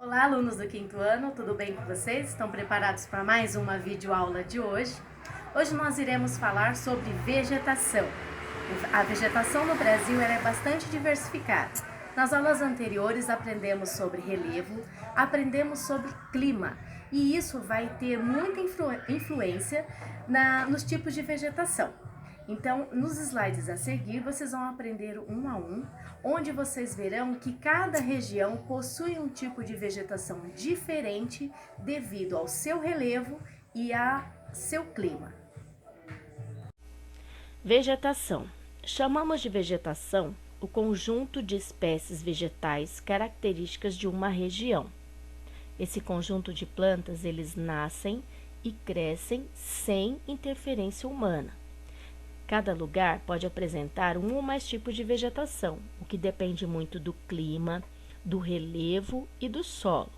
Olá, alunos do quinto ano, tudo bem com vocês? Estão preparados para mais uma videoaula de hoje? Hoje nós iremos falar sobre vegetação. A vegetação no Brasil é bastante diversificada. Nas aulas anteriores aprendemos sobre relevo, aprendemos sobre clima e isso vai ter muita influência nos tipos de vegetação. Então, nos slides a seguir, vocês vão aprender um a um, onde vocês verão que cada região possui um tipo de vegetação diferente devido ao seu relevo e ao seu clima. Vegetação. Chamamos de vegetação o conjunto de espécies vegetais características de uma região. Esse conjunto de plantas, eles nascem e crescem sem interferência humana. Cada lugar pode apresentar um ou mais tipos de vegetação, o que depende muito do clima, do relevo e do solo.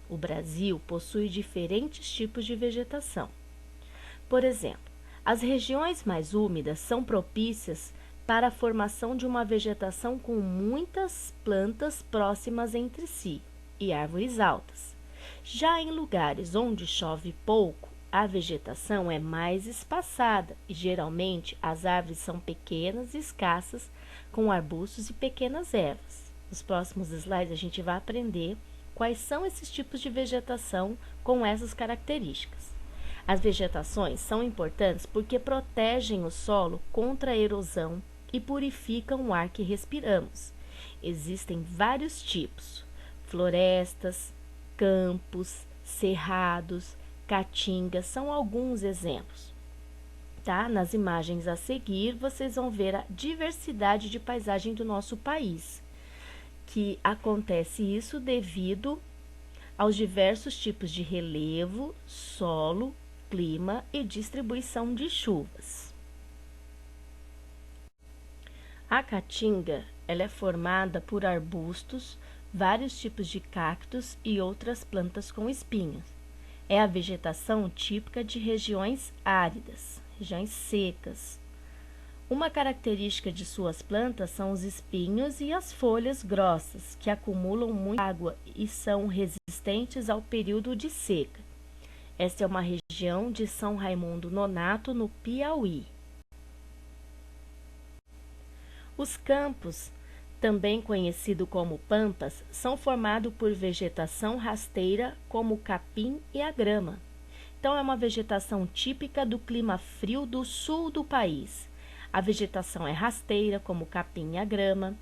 O Brasil possui diferentes tipos de vegetação. Por exemplo, as regiões mais úmidas são propícias para a formação de uma vegetação com muitas plantas próximas entre si e árvores altas. Já em lugares onde chove pouco, a vegetação é mais espaçada e geralmente as árvores são pequenas e escassas, com arbustos e pequenas ervas. Nos próximos slides a gente vai aprender quais são esses tipos de vegetação com essas características. As vegetações são importantes porque protegem o solo contra a erosão e purificam o ar que respiramos. Existem vários tipos: florestas, campos, cerrados, caatingas são alguns exemplos. Tá? Nas imagens a seguir, vocês vão ver a diversidade de paisagem do nosso país, que acontece isso devido aos diversos tipos de relevo, solo, clima e distribuição de chuvas. A caatinga, ela é formada por arbustos, vários tipos de cactos e outras plantas com espinhos. É a vegetação típica de regiões áridas, regiões secas. Uma característica de suas plantas são os espinhos e as folhas grossas, que acumulam muita água e são resistentes ao período de seca. Esta é uma região de São Raimundo Nonato, no Piauí. Os campos, também conhecido como pampas, são formados por vegetação rasteira como o capim e a grama. Então, é uma vegetação típica do clima frio do sul do país. A vegetação é rasteira, como o capim e a grama.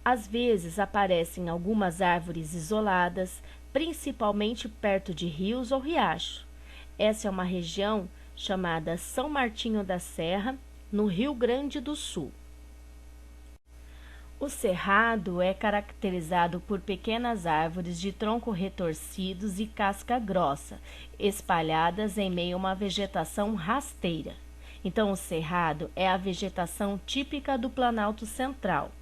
Às vezes, aparecem algumas árvores isoladas, principalmente perto de rios ou riachos. Essa é uma região chamada São Martinho da Serra, no Rio Grande do Sul. O cerrado é caracterizado por pequenas árvores de tronco retorcidos e casca grossa, espalhadas em meio a uma vegetação rasteira. Então, o cerrado é a vegetação típica do Planalto Central,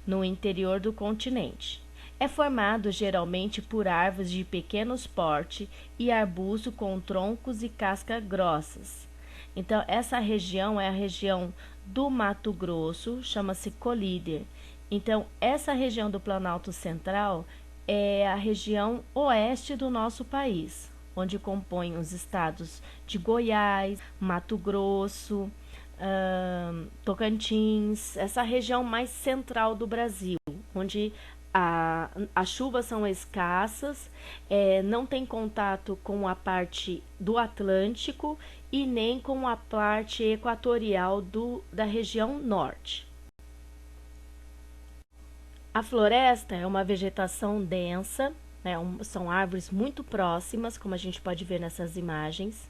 no interior do continente. É formado geralmente por árvores de pequenos porte e arbusto com troncos e cascas grossas. Então, essa região é a região do Mato Grosso, chama-se colíder. Então, essa região do Planalto Central é a região oeste do nosso país, onde compõem os estados de Goiás, Mato Grosso, Tocantins, essa região mais central do Brasil, onde as chuvas são escassas, não tem contato com a parte do Atlântico e nem com a parte equatorial da região norte. A floresta é uma vegetação densa, são árvores muito próximas, como a gente pode ver nessas imagens.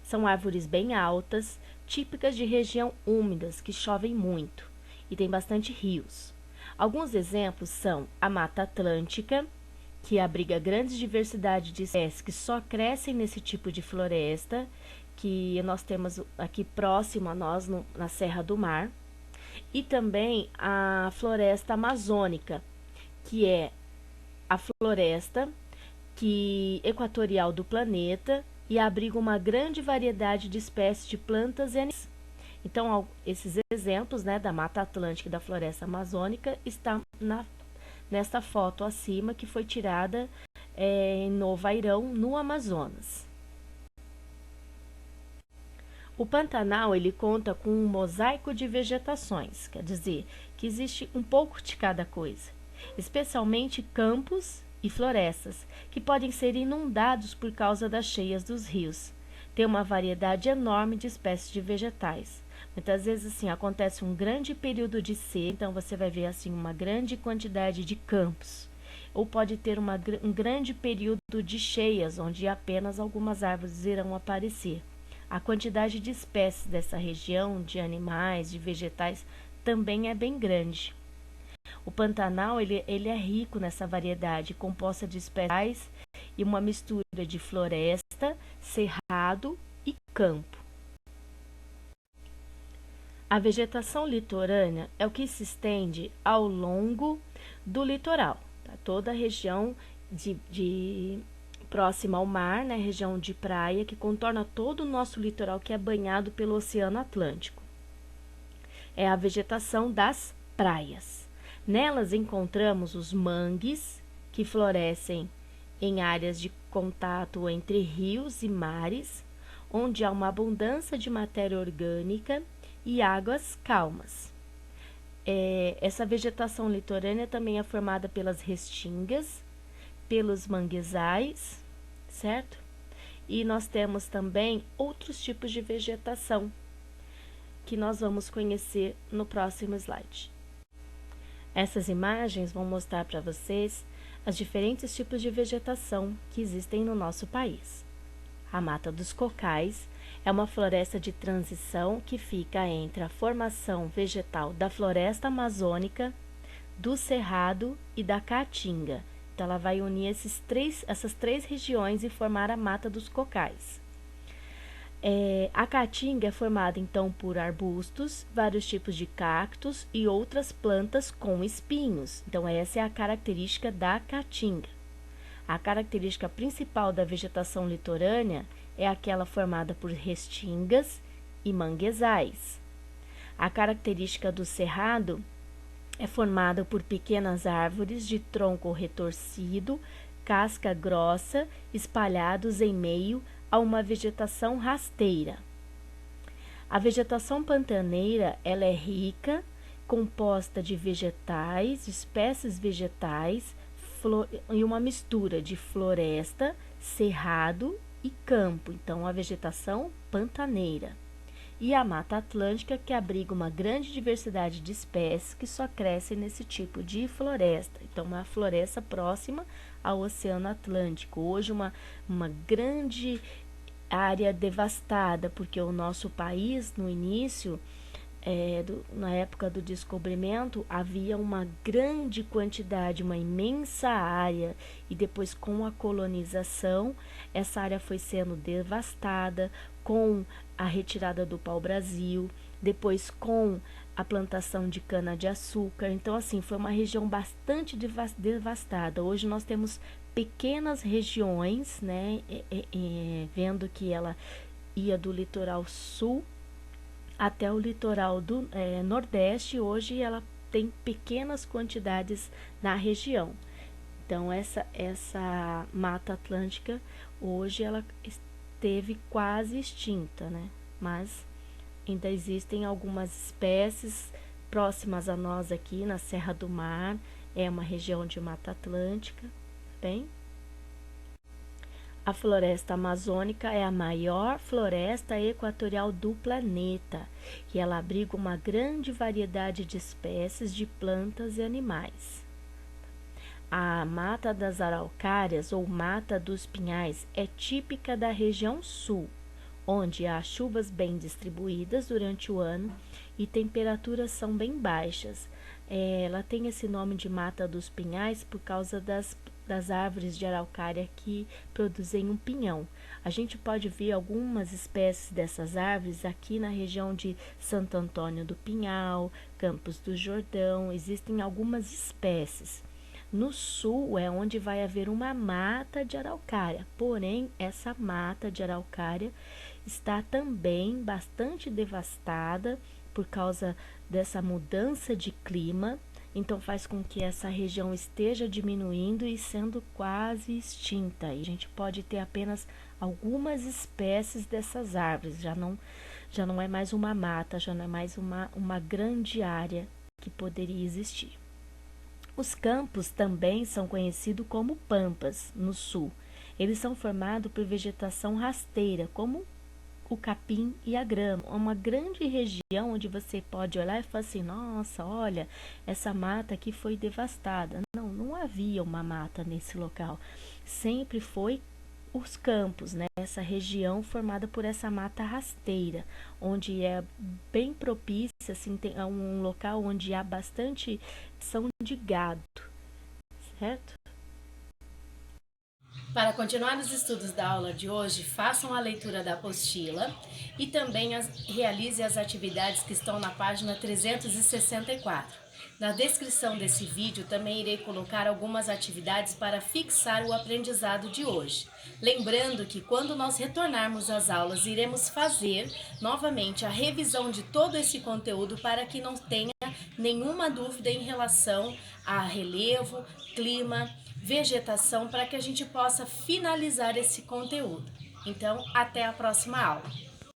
São árvores bem altas, típicas de região úmidas, que chovem muito e tem bastante rios. Alguns exemplos são a Mata Atlântica, que abriga grande diversidade de espécies que só crescem nesse tipo de floresta, que nós temos aqui próximo a nós, na Serra do Mar. E também a floresta amazônica, que é a floresta equatorial do planeta e abriga uma grande variedade de espécies de plantas e animais. Então, esses exemplos, da Mata Atlântica e da floresta amazônica estão nesta foto acima, que foi tirada em Novo Airão, no Amazonas. O Pantanal ele conta com um mosaico de vegetações, quer dizer, que existe um pouco de cada coisa, especialmente campos e florestas, que podem ser inundados por causa das cheias dos rios. Tem uma variedade enorme de espécies de vegetais. Muitas vezes assim acontece um grande período de seca, então você vai ver assim uma grande quantidade de campos. Ou pode ter um grande período de cheias, onde apenas algumas árvores irão aparecer. A quantidade de espécies dessa região, de animais, de vegetais, também é bem grande. O Pantanal ele é rico nessa variedade, composta de espécies e uma mistura de floresta, cerrado e campo. A vegetação litorânea é o que se estende ao longo do litoral, tá? Toda a região de próxima ao mar, né, região de praia, que contorna todo o nosso litoral, que é banhado pelo Oceano Atlântico. É a vegetação das praias. Nelas encontramos os mangues, que florescem em áreas de contato entre rios e mares, onde há uma abundância de matéria orgânica e águas calmas. Essa vegetação litorânea também é formada pelas restingas, pelos manguezais, certo? E nós temos também outros tipos de vegetação que nós vamos conhecer no próximo slide. Essas imagens vão mostrar para vocês os diferentes tipos de vegetação que existem no nosso país. A Mata dos Cocais é uma floresta de transição que fica entre a formação vegetal da floresta amazônica, do cerrado e da caatinga. Então, ela vai unir essas três regiões e formar a Mata dos Cocais. A caatinga é formada, então, por arbustos, vários tipos de cactos e outras plantas com espinhos. Então, essa é a característica da caatinga. A característica principal da vegetação litorânea é aquela formada por restingas e manguezais. A característica do cerrado é formada por pequenas árvores de tronco retorcido, casca grossa, espalhados em meio a uma vegetação rasteira. A vegetação pantaneira ela é rica, composta de vegetais, espécies vegetais e uma mistura de floresta, cerrado e campo. Então, a vegetação pantaneira. E a Mata Atlântica, que abriga uma grande diversidade de espécies que só crescem nesse tipo de floresta. Então, uma floresta próxima ao Oceano Atlântico. Hoje, uma grande área devastada, porque o nosso país, no início, na época do descobrimento, havia uma grande quantidade, uma imensa área, e depois com a colonização, essa área foi sendo devastada com a retirada do pau-brasil, depois com a plantação de cana-de-açúcar. Então, assim, foi uma região bastante devastada. Hoje nós temos pequenas regiões, né, vendo que ela ia do litoral sul até o litoral do nordeste. Hoje ela tem pequenas quantidades na região. Então, essa Mata Atlântica, hoje ela esteve quase extinta, né? Mas ainda existem algumas espécies próximas a nós aqui na Serra do Mar, é uma região de Mata Atlântica, bem? A floresta amazônica é a maior floresta equatorial do planeta e ela abriga uma grande variedade de espécies de plantas e animais. A Mata das Araucárias ou Mata dos Pinhais é típica da região sul, onde há chuvas bem distribuídas durante o ano e temperaturas são bem baixas. Ela tem esse nome de Mata dos Pinhais por causa das árvores de araucária que produzem um pinhão. A gente pode ver algumas espécies dessas árvores aqui na região de Santo Antônio do Pinhal, Campos do Jordão, existem algumas espécies. No sul é onde vai haver uma mata de araucária, porém essa mata de araucária está também bastante devastada por causa dessa mudança de clima então faz com que essa região esteja diminuindo e sendo quase extinta. E a gente pode ter apenas algumas espécies dessas árvores, já não é mais uma mata, já não é mais uma grande área que poderia existir. Os campos também são conhecidos como pampas no sul. Eles são formados por vegetação rasteira, como o capim e a grama. É uma grande região onde você pode olhar e falar assim, nossa, olha, essa mata aqui foi devastada. Não havia uma mata nesse local. Sempre foi os campos, né? Essa região formada por essa mata rasteira, onde é bem propícia, assim, é um local onde há bastante ação de gado, certo? Para continuar os estudos da aula de hoje, façam a leitura da apostila e também realize as atividades que estão na página 364. Na descrição desse vídeo também irei colocar algumas atividades para fixar o aprendizado de hoje. Lembrando que quando nós retornarmos às aulas, iremos fazer novamente a revisão de todo esse conteúdo para que não tenha nenhuma dúvida em relação a relevo, clima, vegetação, para que a gente possa finalizar esse conteúdo. Então, até a próxima aula!